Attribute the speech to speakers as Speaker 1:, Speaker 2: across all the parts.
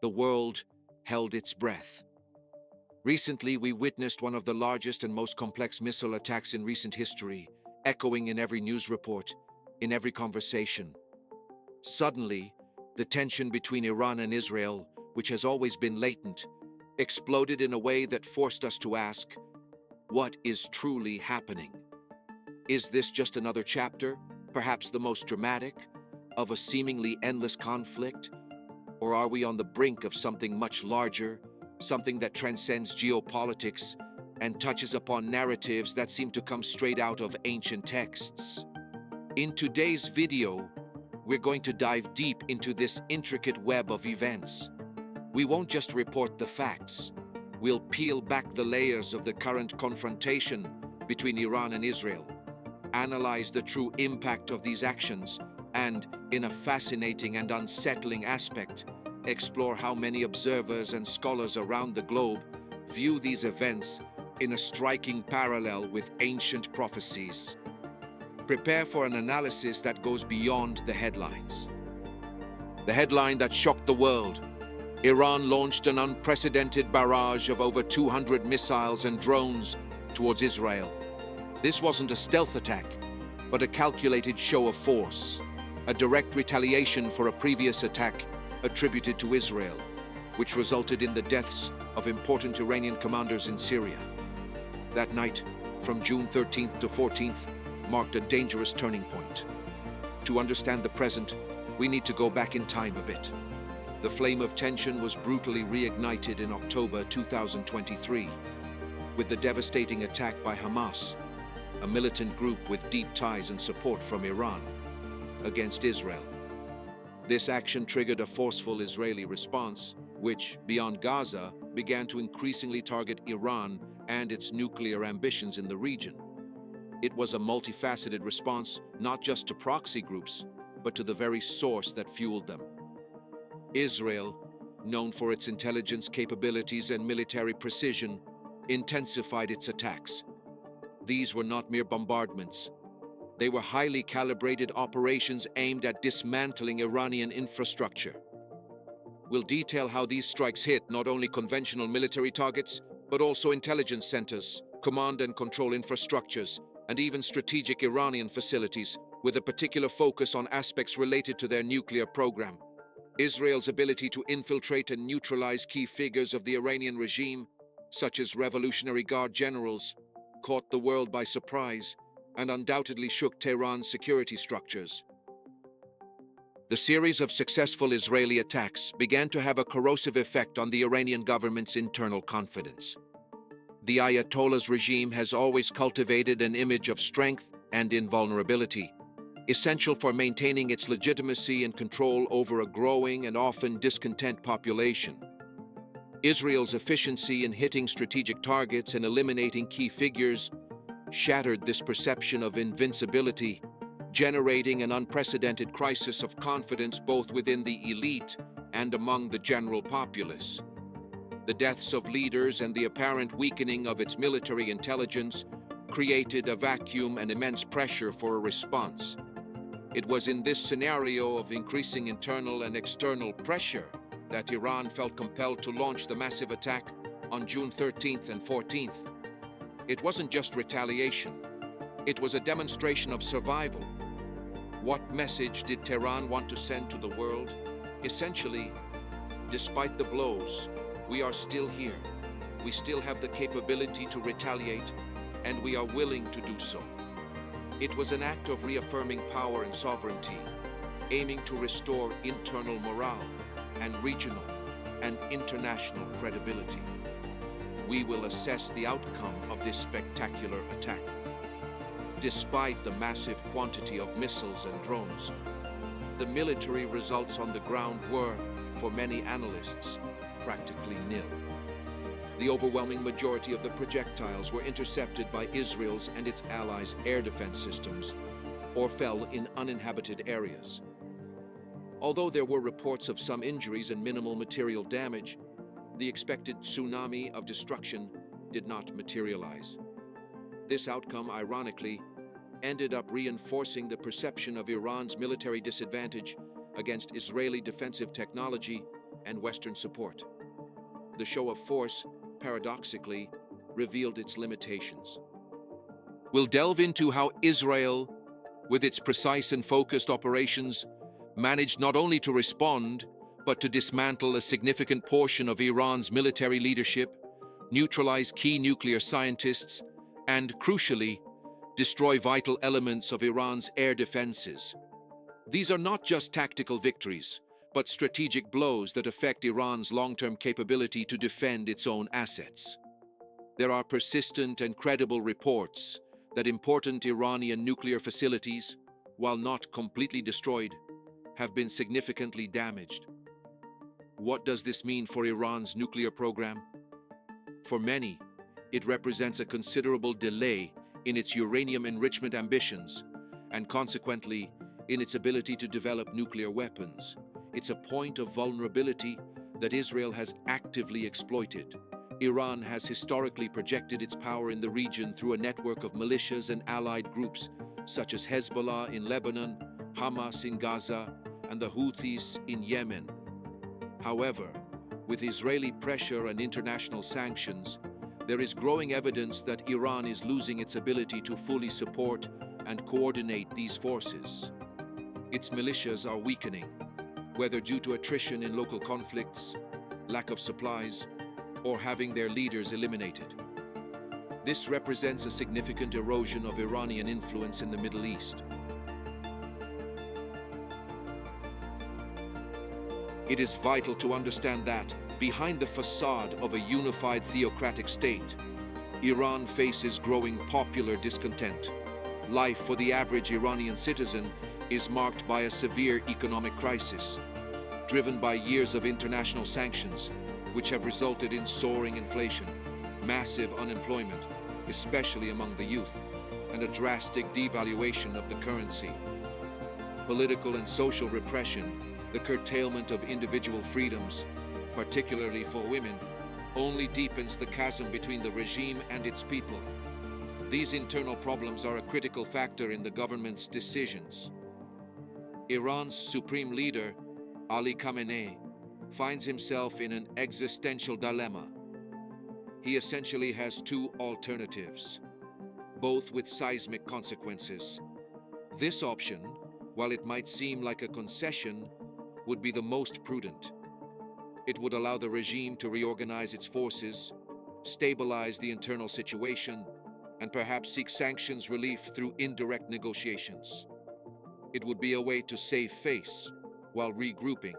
Speaker 1: The world held its breath. Recently, we witnessed one of the largest and most complex missile attacks in recent history, echoing in every news report, in every conversation. Suddenly, the tension between Iran and Israel, which has always been latent, exploded in a way that forced us to ask, what is truly happening? Is this just another chapter, perhaps the most dramatic, of a seemingly endless conflict? Or are we on the brink of something much larger, something that transcends geopolitics and touches upon narratives that seem to come straight out of ancient texts? In today's video, we're going to dive deep into this intricate web of events. We won't just report the facts. We'll peel back the layers of the current confrontation between Iran and Israel, analyze the true impact of these actions, and, in a fascinating and unsettling aspect, explore how many observers and scholars around the globe view these events in a striking parallel with ancient prophecies. Prepare for an analysis that goes beyond the headlines. The headline that shocked the world: Iran launched an unprecedented barrage of over 200 missiles and drones towards Israel. This wasn't a stealth attack, but a calculated show of force, a direct retaliation for a previous attack attributed to Israel, which resulted in the deaths of important Iranian commanders in Syria. That night, from June 13th to 14th, marked a dangerous turning point. To understand the present, we need to go back in time a bit. The flame of tension was brutally reignited in October 2023, with the devastating attack by Hamas, a militant group with deep ties and support from Iran, against Israel. This action triggered a forceful Israeli response, which, beyond Gaza, began to increasingly target Iran and its nuclear ambitions in the region. It was a multifaceted response, not just to proxy groups, but to the very source that fueled them. Israel, known for its intelligence capabilities and military precision, intensified its attacks. These were not mere bombardments. They were highly calibrated operations aimed at dismantling Iranian infrastructure. We'll detail how these strikes hit not only conventional military targets, but also intelligence centers, command and control infrastructures, and even strategic Iranian facilities, with a particular focus on aspects related to their nuclear program. Israel's ability to infiltrate and neutralize key figures of the Iranian regime, such as Revolutionary Guard generals, caught the world by surprise and undoubtedly shook Tehran's security structures. The series of successful Israeli attacks began to have a corrosive effect on the Iranian government's internal confidence. The Ayatollah's regime has always cultivated an image of strength and invulnerability, essential for maintaining its legitimacy and control over a growing and often discontent population. Israel's efficiency in hitting strategic targets and eliminating key figures shattered this perception of invincibility, generating an unprecedented crisis of confidence both within the elite and among the general populace. The deaths of leaders and the apparent weakening of its military intelligence created a vacuum and immense pressure for a response. It was in this scenario of increasing internal and external pressure that Iran felt compelled to launch the massive attack on June 13th and 14th. It wasn't just retaliation. It was a demonstration of survival. What message did Tehran want to send to the world? Essentially, despite the blows, we are still here. We still have the capability to retaliate, and we are willing to do so. It was an act of reaffirming power and sovereignty, aiming to restore internal morale and regional and international credibility. We will assess the outcome of this spectacular attack. Despite the massive quantity of missiles and drones, the military results on the ground were, for many analysts, practically nil. The overwhelming majority of the projectiles were intercepted by Israel's and its allies' air defense systems, or fell in uninhabited areas. Although there were reports of some injuries and minimal material damage, the expected tsunami of destruction did not materialize. This outcome, ironically, ended up reinforcing the perception of Iran's military disadvantage against Israeli defensive technology and Western support. The show of force, paradoxically, revealed its limitations. We'll delve into how Israel, with its precise and focused operations, managed not only to respond, but to dismantle a significant portion of Iran's military leadership, neutralize key nuclear scientists, and, crucially, destroy vital elements of Iran's air defenses. These are not just tactical victories, but strategic blows that affect Iran's long-term capability to defend its own assets. There are persistent and credible reports that important Iranian nuclear facilities, while not completely destroyed, have been significantly damaged. What does this mean for Iran's nuclear program? For many, it represents a considerable delay in its uranium enrichment ambitions, and consequently, in its ability to develop nuclear weapons. It's a point of vulnerability that Israel has actively exploited. Iran has historically projected its power in the region through a network of militias and allied groups, such as Hezbollah in Lebanon, Hamas in Gaza, and the Houthis in Yemen. However, with Israeli pressure and international sanctions, there is growing evidence that Iran is losing its ability to fully support and coordinate these forces. Its militias are weakening, whether due to attrition in local conflicts, lack of supplies, or having their leaders eliminated. This represents a significant erosion of Iranian influence in the Middle East. It is vital to understand that, behind the facade of a unified theocratic state, Iran faces growing popular discontent. Life for the average Iranian citizen is marked by a severe economic crisis, driven by years of international sanctions, which have resulted in soaring inflation, massive unemployment, especially among the youth, and a drastic devaluation of the currency. Political and social repression, the curtailment of individual freedoms, particularly for women, only deepens the chasm between the regime and its people. These internal problems are a critical factor in the government's decisions. Iran's supreme leader, Ali Khamenei, finds himself in an existential dilemma. He essentially has two alternatives, both with seismic consequences. This option, while it might seem like a concession, would be the most prudent. It would allow the regime to reorganize its forces, stabilize the internal situation, and perhaps seek sanctions relief through indirect negotiations. It would be a way to save face while regrouping,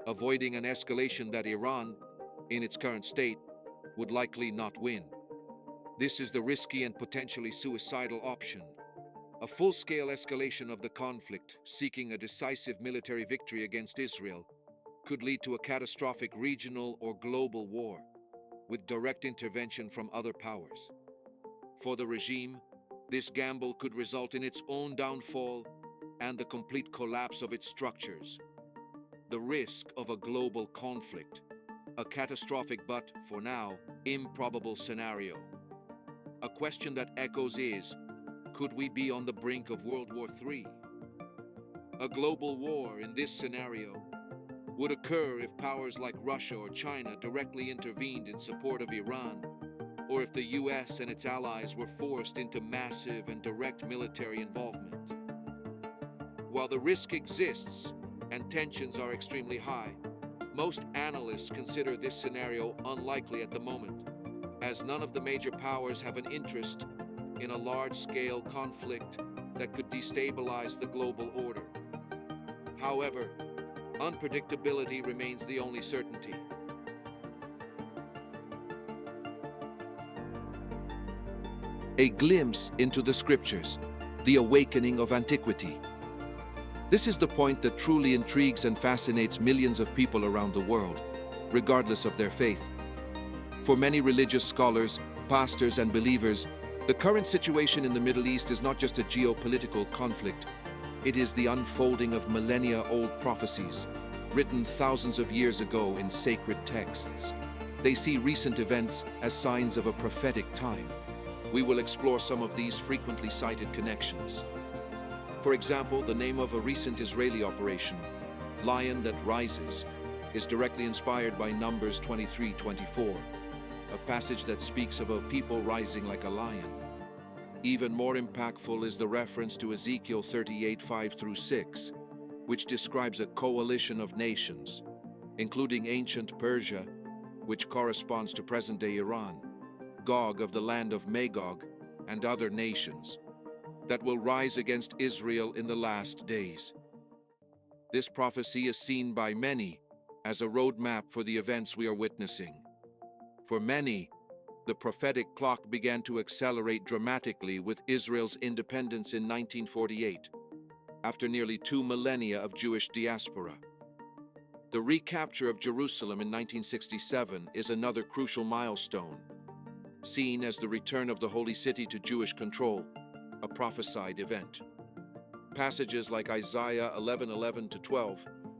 Speaker 1: avoiding an escalation that Iran, in its current state, would likely not win. This is the risky and potentially suicidal option. A full-scale escalation of the conflict, seeking a decisive military victory against Israel, could lead to a catastrophic regional or global war, with direct intervention from other powers. For the regime, this gamble could result in its own downfall and the complete collapse of its structures. The risk of a global conflict, a catastrophic but, for now, improbable scenario. A question that echoes is, could we be on the brink of World War III? A global war in this scenario would occur if powers like Russia or China directly intervened in support of Iran, or if the US and its allies were forced into massive and direct military involvement. While the risk exists and tensions are extremely high, most analysts consider this scenario unlikely at the moment, as none of the major powers have an interest in a large-scale conflict that could destabilize the global order. However, unpredictability remains the only certainty. A glimpse into the scriptures, the awakening of antiquity. This is the point that truly intrigues and fascinates millions of people around the world, regardless of their faith. For many religious scholars, pastors, and believers, the current situation in the Middle East is not just a geopolitical conflict. It is the unfolding of millennia-old prophecies, written thousands of years ago in sacred texts. They see recent events as signs of a prophetic time. We will explore some of these frequently cited connections. For example, the name of a recent Israeli operation, Lion That Rises, is directly inspired by Numbers 23:24, a passage that speaks of a people rising like a lion. Even more impactful is the reference to Ezekiel 38:5 through 6, which describes a coalition of nations, including ancient Persia, which corresponds to present-day Iran, Gog of the land of Magog, and other nations, that will rise against Israel in the last days. This prophecy is seen by many as a roadmap for the events we are witnessing. For many, the prophetic clock began to accelerate dramatically with Israel's independence in 1948, after nearly 2 millennia of Jewish diaspora. The recapture of Jerusalem in 1967 is another crucial milestone, seen as the return of the Holy City to Jewish control, a prophesied event. Passages like Isaiah 11:11-12,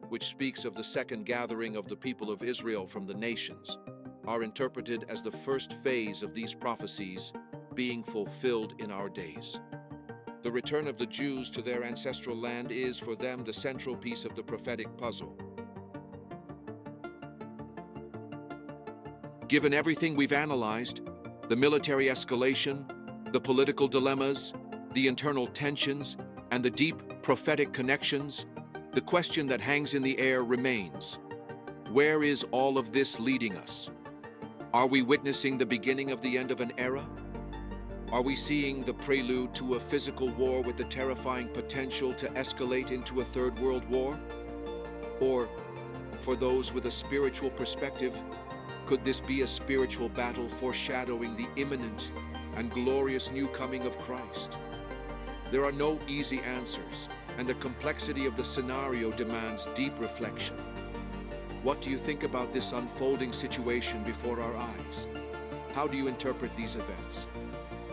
Speaker 1: which speaks of the second gathering of the people of Israel from the nations, are interpreted as the first phase of these prophecies being fulfilled in our days. The return of the Jews to their ancestral land is, for them, the central piece of the prophetic puzzle. Given everything we've analyzed, the military escalation, the political dilemmas, the internal tensions, and the deep prophetic connections, the question that hangs in the air remains: where is all of this leading us? Are we witnessing the beginning of the end of an era? Are we seeing the prelude to a physical war with the terrifying potential to escalate into a third world war? Or, for those with a spiritual perspective, could this be a spiritual battle foreshadowing the imminent and glorious new coming of Christ? There are no easy answers, and the complexity of the scenario demands deep reflection. What do you think about this unfolding situation before our eyes? How do you interpret these events?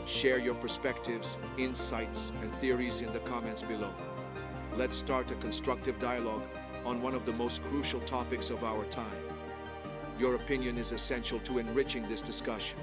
Speaker 1: Share your perspectives, insights, and theories in the comments below. Let's start a constructive dialogue on one of the most crucial topics of our time. Your opinion is essential to enriching this discussion.